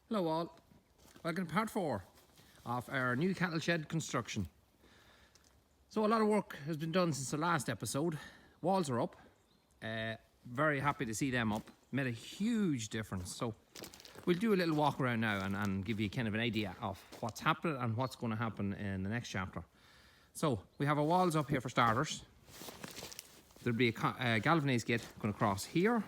Hello all, welcome to part 4 of our new cattle shed construction. So a lot of work has been done since the last episode. Walls are up, very happy to see them up, made a huge difference. So we'll do a little walk around now and give you kind of an idea of what's happened and what's going to happen in the next chapter. So we have our walls up here for starters. There'll be a galvanized gate going across here,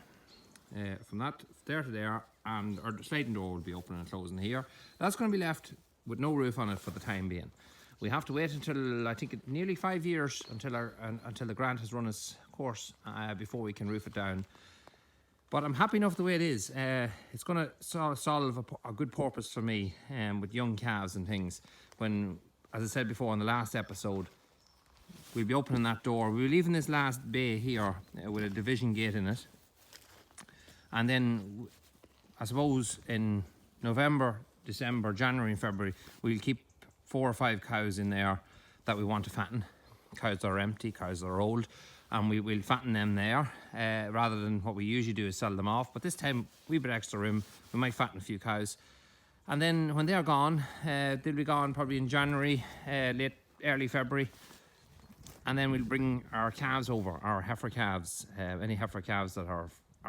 from that there to there, and our sliding door will be opening and closing here. That's going to be left with no roof on it for the time being. We have to wait until, I think, nearly 5 years until the grant has run its course before we can roof it down. But I'm happy enough the way it is. It's going to solve a good purpose for me with young calves and things. When, as I said before in the last episode, we'll be opening that door. We'll be leaving this last bay here with a division gate in it. And then, I suppose, in November, December, January and February, we'll keep 4 or 5 cows in there that we want to fatten. Cows that are empty, cows that are old, and we'll fatten them there, rather than what we usually do is sell them off. But this time, we've got extra room, we might fatten a few cows. And then when they're gone, they'll be gone probably in January, early February. And then we'll bring our calves over, our heifer calves, any heifer calves that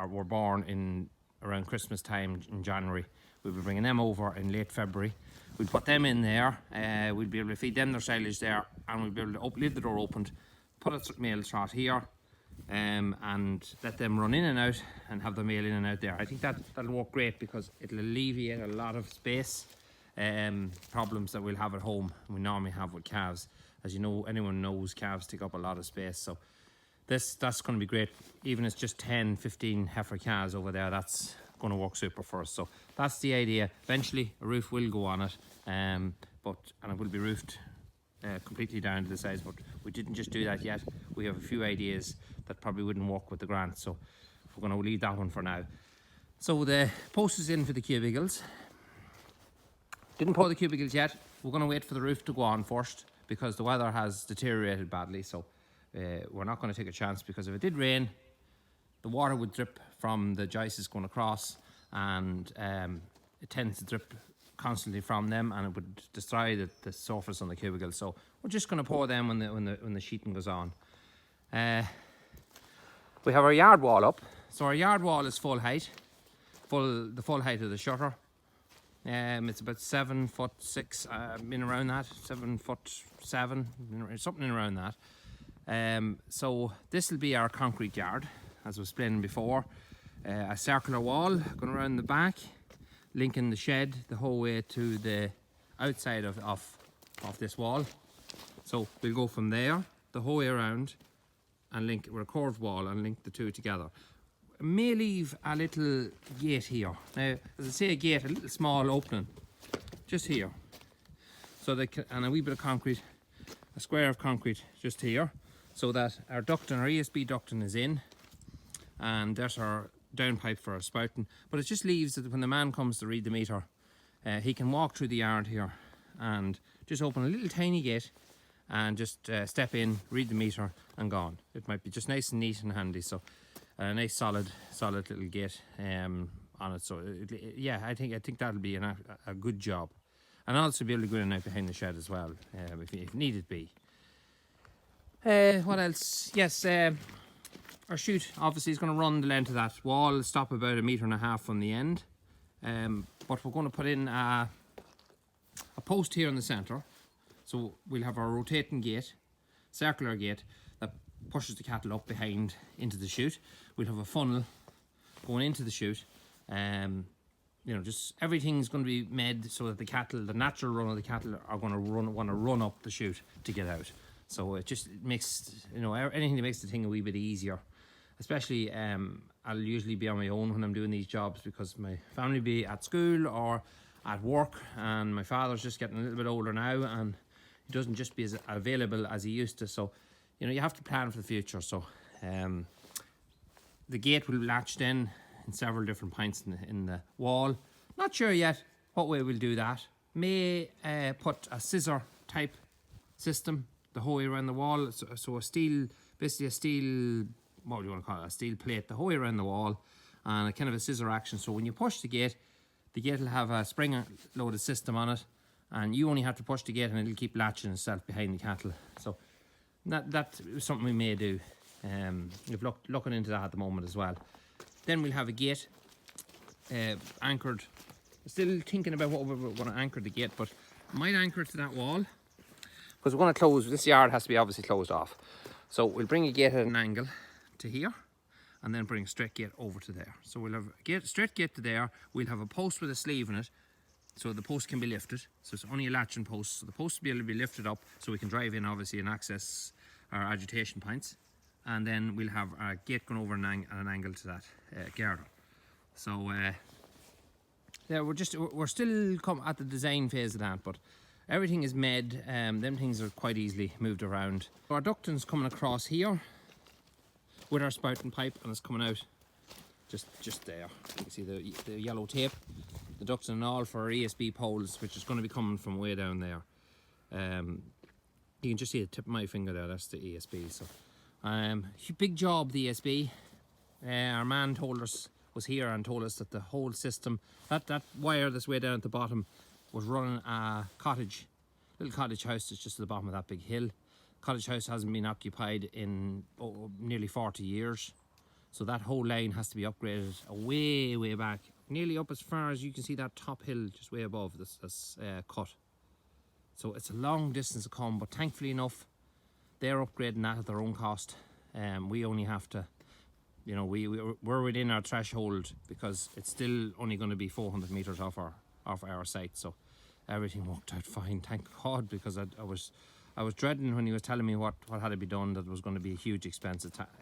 were born in around Christmas time in January. We'll be bringing them over in late February. We'll put them in there, we'll be able to feed them their silage there, and we'll be able to leave the door opened, put a mail trot here, and let them run in and out and have the mail in and out there. I think that'll work great because it'll alleviate a lot of space problems that we'll have at home, we normally have with calves. As you know, anyone knows calves take up a lot of space, so that's going to be great. Even if it's just 10, 15 heifer calves over there, that's going to work super for us. So that's the idea. Eventually a roof will go on it, and it will be roofed completely down to the sides, but we didn't just do that yet. We have a few ideas that probably wouldn't work with the grant, so we're going to leave that one for now. So the post is in for the cubicles. Didn't pour the cubicles yet. We're going to wait for the roof to go on first because the weather has deteriorated badly. So we're not going to take a chance, because if it did rain, the water would drip from the joists going across, and it tends to drip constantly from them, and it would destroy the surface on the cubicle. So we're just going to pour them when the sheeting goes on. We have our yard wall up. So our yard wall is full height, the full height of the shutter. It's about 7'6", in around that, 7'7", something in around that. So this will be our concrete yard, as I was explaining before. A circular wall going around the back, linking the shed the whole way to the outside of this wall. So we'll go from there the whole way around and link with a curved wall and link the two together. May leave a little gate here. Now, as I say, a gate, a little small opening just here. So and a wee bit of concrete, a square of concrete just here, so that our ducting, our ESB ducting is in, and there's our downpipe for our spouting. But it just leaves that when the man comes to read the meter, he can walk through the yard here and just open a little tiny gate and just step in, read the meter and gone. It might be just nice and neat and handy. So a nice solid little gate on it. So yeah, I think that'll be a good job. And also be able to go in and out behind the shed as well, if needed be. What else? Yes, our chute obviously is going to run the length of that wall, stop about 1.5 meters from the end. But we're going to put in a post here in the centre. So we'll have our rotating gate, circular gate, that pushes the cattle up behind into the chute. We'll have a funnel going into the chute. Just everything's going to be made so that the natural run of the cattle are going to want to run up the chute to get out. So it just makes, anything that makes the thing a wee bit easier. Especially, I'll usually be on my own when I'm doing these jobs, because my family be at school or at work, and my father's just getting a little bit older now, and he doesn't just be as available as he used to. So, you have to plan for the future. So, the gate will latch then in several different points in the wall. Not sure yet what way we'll do that. May put a scissor type system the whole way around the wall. So basically a steel, what do you want to call it? A steel plate the whole way around the wall, and a kind of a scissor action. So when you push the gate, The gate will have a spring-loaded system on it, and you only have to push the gate and it'll keep latching itself behind the cattle. So that's something we may do. We're looking into that at the moment as well. Then we'll have a gate anchored. Still thinking about what we're going to anchor the gate, but I might anchor it to that wall, because we're going to close. This yard has to be obviously closed off. So we'll bring a gate at an angle to here, and then bring a straight gate over to there. So we'll have a straight gate to there. We'll have a post with a sleeve in it, so the post can be lifted. So it's only a latching post, so the post will be able to be lifted up, so we can drive in obviously and access our agitation points. And then we'll have a gate going over at an angle to that girder. So yeah, we're still at the design phase of that, but everything is made. Them things are quite easily moved around. So our ducting's coming across here with our spouting pipe, and it's coming out just there. You can see the yellow tape, the ducting and all for our ESB poles, which is going to be coming from way down there. You can just see the tip of my finger there. That's the ESB. So big job, the ESB. Our man was here and told us that the whole system, that wire that's way down at the bottom, was running a little cottage house that's just at the bottom of that big hill. Cottage house hasn't been occupied in nearly 40 years. So that whole line has to be upgraded way back, nearly up as far as you can see that top hill just way above this cut. So it's a long distance to come, but thankfully enough, they're upgrading that at their own cost. We only have to, you know, we're within our threshold, because it's still only going to be 400 meters off our site. So everything worked out fine, thank God, because I was dreading when he was telling me what had to be done, that there was going to be a huge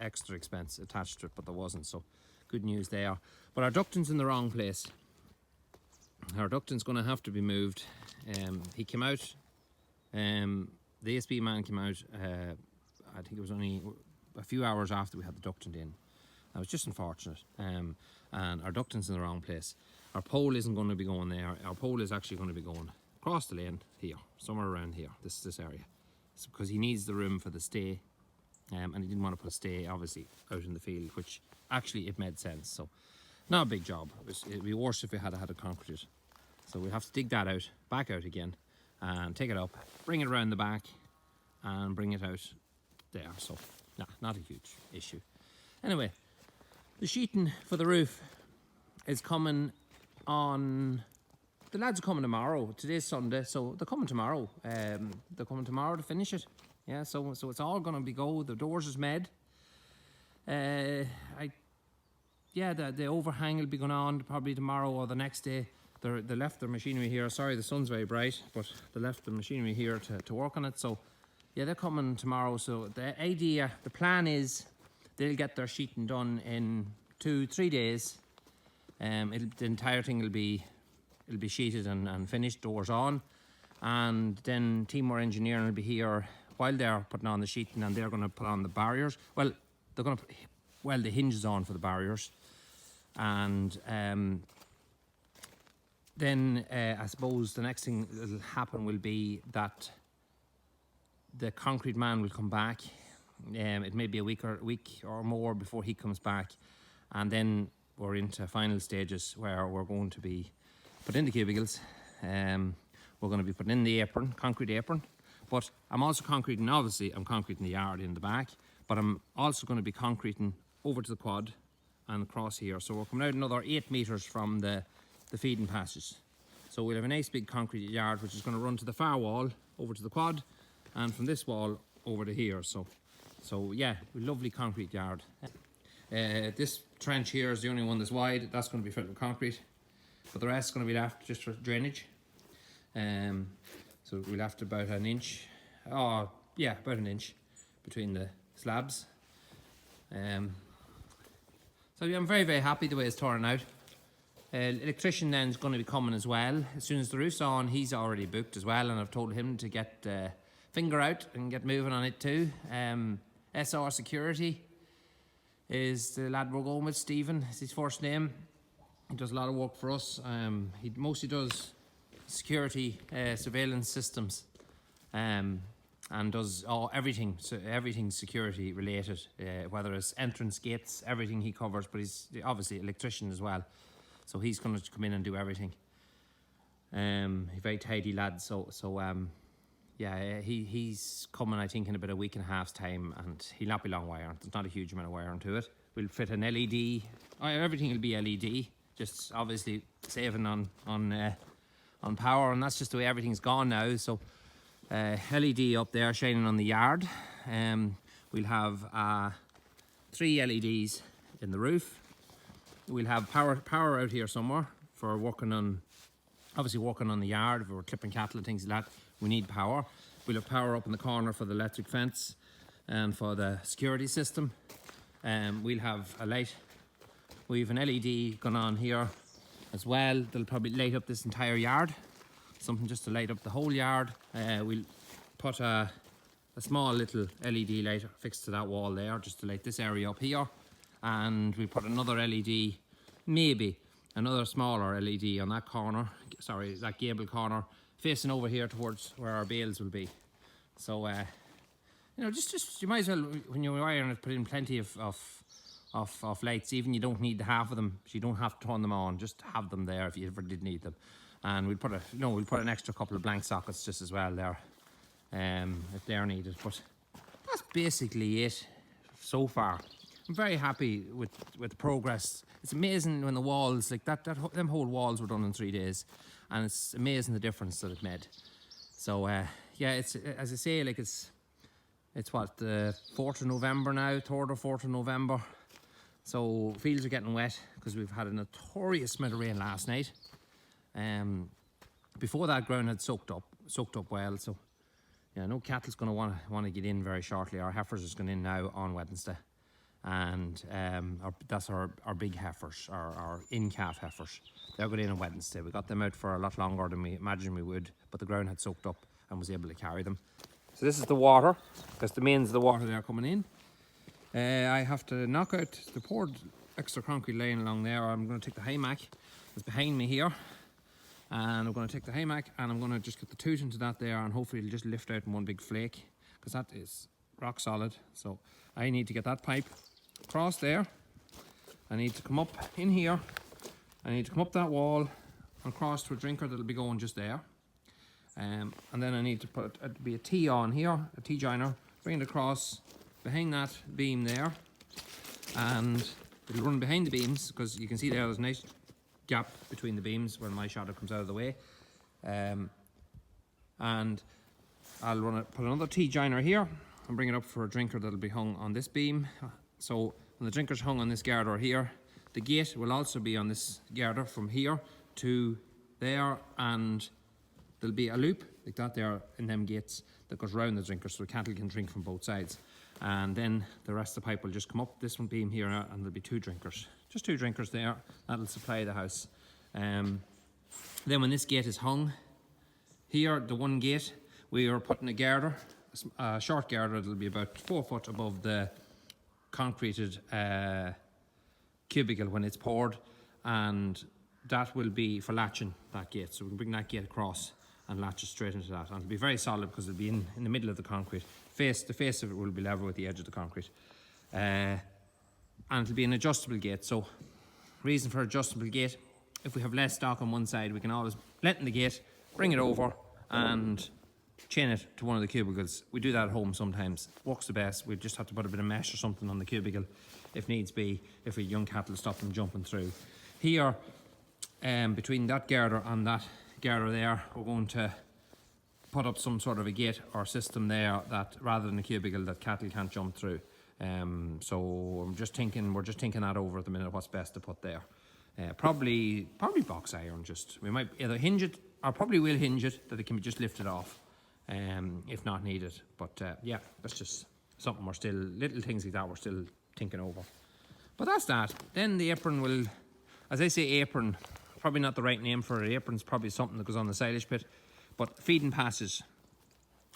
extra expense attached to it, but there wasn't. So good news there. But our ducting's in the wrong place. Our ducting's going to have to be moved. He came out. The ASB man came out, I think it was only a few hours after we had the ducting in. That was just unfortunate. And our ducting's in the wrong place. Our pole isn't going to be going there. Our pole is actually going to be going across the lane here, somewhere around here, this area. It's because he needs the room for the stay, and he didn't want to put a stay obviously out in the field, which actually it made sense. So not a big job. It'd be worse if we had to concrete it. So we'll have to dig that out, back out again, and take it up, bring it around the back, and bring it out there. So not a huge issue. Anyway, the sheeting for the roof is coming on. The lads are coming tomorrow. Today's Sunday, so they're coming tomorrow. They're coming tomorrow to finish it. Yeah, so it's all going to be go. The doors is made. The overhang will be going on probably tomorrow or the next day. They left their machinery here. Sorry, the sun's very bright, but they left the machinery here to work on it. So yeah, they're coming tomorrow. So the plan is they'll get their sheeting done in 2-3 days. The entire thing will be sheeted and finished, doors on, and then Teamwear Engineering will be here while they're putting on the sheeting, and they're going to put on the barriers. Well, they're going to weld the hinges on for the barriers, and then I suppose the next thing that will happen will be that the concrete man will come back. It may be a week or more before he comes back, and then we're into final stages where we're going to be put in the cubicles. We're going to be putting in the apron, concrete apron. But I'm also concreting, obviously, I'm concreting the yard in the back, but I'm also going to be concreting over to the quad and across here. So we're coming out another 8 meters from the feeding passages. So we'll have a nice big concrete yard, which is going to run to the far wall, over to the quad, and from this wall over to here. So yeah, a lovely concrete yard. This trench here is the only one that's wide. That's going to be filled with concrete, but the rest is going to be left just for drainage. So we'll have to about an inch. Oh yeah, about an inch between the slabs. So yeah, I'm very happy the way it's turning out. Electrician then is going to be coming as well. As soon as the roof's on, he's already booked as well, and I've told him to get finger out and get moving on it too. SR Security is the lad we're going with. Stephen is his first name. He does a lot of work for us. He mostly does security surveillance systems, and does everything security related, whether it's entrance gates, everything he covers. But he's obviously an electrician as well, So he's going to come in and do everything. He's a very tidy lad. Yeah, he's coming, I think, in about a week and a half's time, and he'll not be long wire. There's not a huge amount of wire into it. We'll fit an LED. Everything will be LED. Just obviously saving on power, and that's just the way everything's gone now. So LED up there shining on the yard. We'll have 3 LEDs in the roof. We'll have power out here somewhere for working on the yard. If we're clipping cattle and things like that, we need power. We'll have power up in the corner for the electric fence and for the security system. We'll have a light. We have an LED going on here as well. They'll probably light up this entire yard. Something just to light up the whole yard. We'll put a small little LED light fixed to that wall there, just to light this area up here. And we put another LED, maybe another smaller LED on that corner, sorry, that gable corner, facing over here towards where our bales will be. So, you know, just you might as well, when you're wiring it, put in plenty of lights. Even you don't need half of them, so you don't have to turn them on. Just have them there if you ever did need them. And we'll put an extra couple of blank sockets just as well there, if they're needed. But that's basically it so far. I'm very happy with the progress. It's amazing when the walls, like them whole walls were done in 3 days, and it's amazing the difference that it made. So yeah, it's, as I say, like it's what, the 4th of November now, 3rd or 4th of November. So fields are getting wet because we've had a notorious amount of rain last night. Before that, ground had soaked up well. So yeah, no cattle's going to want to get in very shortly. Our heifers is going in now on Wednesday, and that's our big heifers, our in-calf heifers. They're going in on Wednesday. We got them out for a lot longer than we imagined we would, but the ground had soaked up and was able to carry them. So this is the water. That's the mains of the water there coming in. I have to knock out the poured extra concrete laying along there. I'm going to take the haymack that's behind me here, and I'm going to take the haymack and I'm going to just get the toot into that there, and hopefully it'll just lift out in one big flake, because that is rock solid. So I need to get that pipe across there. I need to come up in here. I need to come up that wall and cross to a drinker that'll be going just there. And then I need to put be a T on here, a T joiner, bring it across behind that beam there, and it'll run behind the beams, because you can see there's a nice gap between the beams when my shotter comes out of the way. And I'll put another T joiner here and bring it up for a drinker that'll be hung on this beam. So when the drinker's hung on this girder here, the gate will also be on this girder from here to there, and there'll be a loop like that there in them gates that goes round the drinker, so the cattle can drink from both sides. And then the rest of the pipe will just come up this one beam here, and there'll be 2 drinkers. Just 2 drinkers there. That'll supply the house. Then when this gate is hung, here, the one gate, we are putting a girder, a short girder that'll be about 4 foot above the concreted cubicle when it's poured, and that will be for latching that gate. So we can bring that gate across and latch it straight into that, and it'll be very solid because it'll be in the middle of the concrete. The face of it will be level with the edge of the concrete, and it'll be an adjustable gate. So reason for adjustable gate, if we have less stock on one side, we can always lengthen the gate, bring it over and chain it to one of the cubicles. We do that at home sometimes. Works the best. We just have to put a bit of mesh or something on the cubicle if needs be, if we young cattle stop them jumping through. Here, between that girder and that girder there, we're going to put up some sort of a gate or system there that, rather than a cubicle, that cattle can't jump through. So we're just thinking that over at the minute, what's best to put there. Probably box iron. Just we might either hinge it, or probably will hinge it that it can be just lifted off, if not needed. But yeah, that's just something we're still, little things like that we're still thinking over. But that's that. Then the apron will, as I say, apron, probably not the right name for it. Apron's probably something that goes on the silage pit. But feeding passes.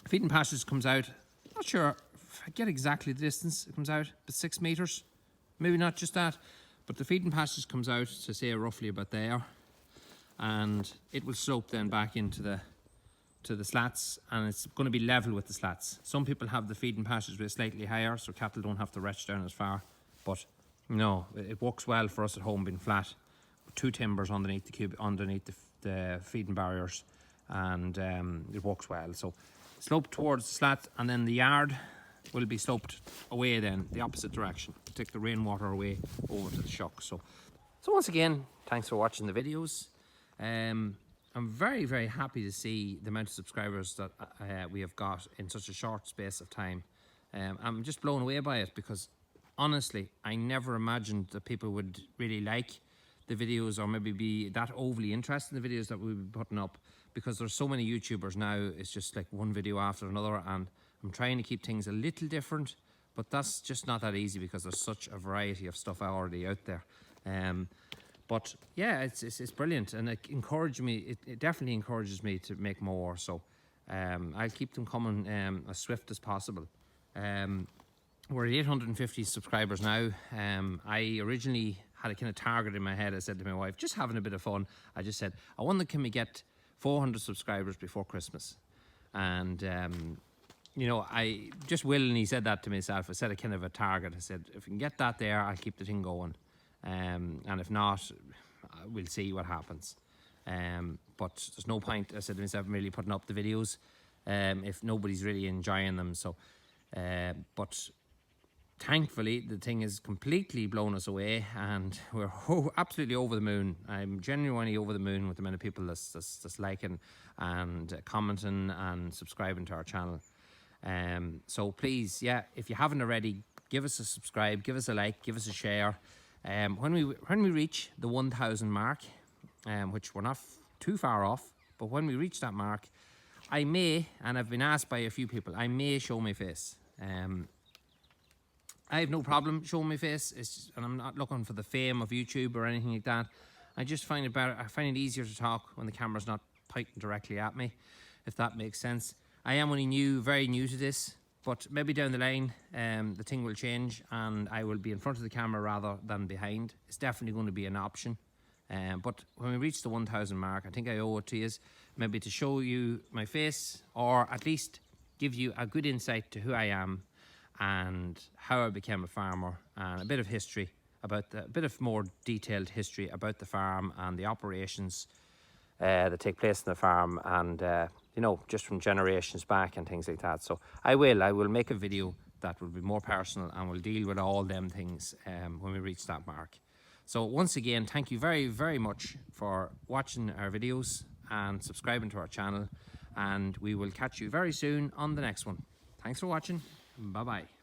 Feeding passes comes out, not sure if I get exactly the distance it comes out, but 6 meters. Maybe not just that, but the feeding passes comes out to say roughly about there, and it will slope then back into the slats, and it's going to be level with the slats. Some people have the feeding passes with slightly higher, so cattle don't have to retch down as far, but no, it works well for us at home being flat. 2 timbers underneath the feeding barriers, and it works well. So slope towards the slat, and then the yard will be sloped away then the opposite direction to take the rainwater away over to the shuck. So once again, thanks for watching the videos. I'm very, very happy to see the amount of subscribers that we have got in such a short space of time. I'm just blown away by it, because honestly, I never imagined that people would really like the videos, or maybe be that overly interested in the videos that we'll be putting up, because there's so many YouTubers now. It's just like one video after another, and I'm trying to keep things a little different, but that's just not that easy because there's such a variety of stuff already out there. But yeah, it's brilliant, and it definitely encourages me to make more. So I'll keep them coming as swift as possible. We're at 850 subscribers now. I originally had a kind of target in my head. I said to my wife, just having a bit of fun, I just said, I wonder, can we get 400 subscribers before Christmas? And you know, I just willingly said that to myself. I set a kind of a target. I said, if we can get that there, I'll keep the thing going. And if not, we'll see what happens. But there's no point, I said to myself, really putting up the videos if nobody's really enjoying them. So but thankfully the thing has completely blown us away, and we're absolutely over the moon. I'm genuinely over the moon with the amount of people that's liking and commenting and subscribing to our channel. So please, yeah, if you haven't already, give us a subscribe, give us a like, give us a share. When we reach the 1,000 mark, which we're not too far off, but when we reach that mark, I may, and I've been asked by a few people, I may show my face. I have no problem showing my face, and I'm not looking for the fame of YouTube or anything like that. I just find it better. I find it easier to talk when the camera's not pointing directly at me, if that makes sense. I am only very new to this, but maybe down the line the thing will change, and I will be in front of the camera rather than behind. It's definitely going to be an option. But when we reach the 1,000 mark, I think I owe it to you, maybe to show you my face, or at least give you a good insight to who I am and how I became a farmer, and a bit of history about a bit of more detailed history about the farm and the operations that take place in the farm, and you know, just from generations back and things like that. So I will make a video that will be more personal and will deal with all them things when we reach that mark. So once again, thank you very, very much for watching our videos and subscribing to our channel, and we will catch you very soon on the next one. Thanks for watching. Bye bye.